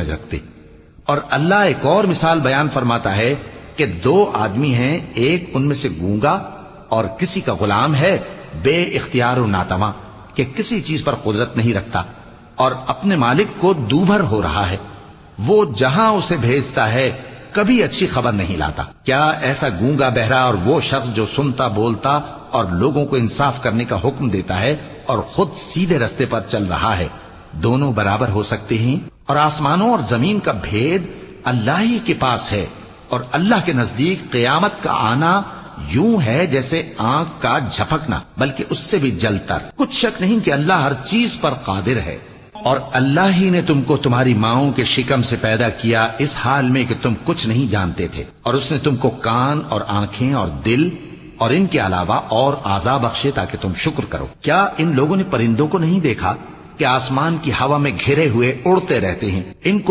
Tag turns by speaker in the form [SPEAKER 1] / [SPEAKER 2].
[SPEAKER 1] سمجھ رکھتے. اور اللہ ایک اور مثال بیان فرماتا ہے کہ دو آدمی ہیں، ایک ان میں سے گونگا اور کسی کا غلام ہے بے اختیار و ناتواں کہ کسی چیز پر قدرت نہیں رکھتا اور اپنے مالک کو دوبھر ہو رہا ہے. وہ جہاں اسے بھیجتا ہے کبھی اچھی خبر نہیں لاتا. کیا ایسا گونگا بہرا اور وہ شخص جو سنتا بولتا اور لوگوں کو انصاف کرنے کا حکم دیتا ہے اور خود سیدھے رستے پر چل رہا ہے، دونوں برابر ہو سکتے ہیں؟ اور آسمانوں اور زمین کا بھید اللہ ہی کے پاس ہے، اور اللہ کے نزدیک قیامت کا آنا یوں ہے جیسے آنکھ کا جھپکنا، بلکہ اس سے بھی جلتر. کچھ شک نہیں کہ اللہ ہر چیز پر قادر ہے. اور اللہ ہی نے تم کو تمہاری ماؤں کے شکم سے پیدا کیا اس حال میں کہ تم کچھ نہیں جانتے تھے، اور اس نے تم کو کان اور آنکھیں اور دل اور ان کے علاوہ اور اعضاء بخشے تاکہ تم شکر کرو. کیا ان لوگوں نے پرندوں کو نہیں دیکھا کہ آسمان کی ہوا میں گھرے ہوئے اڑتے رہتے ہیں؟ ان کو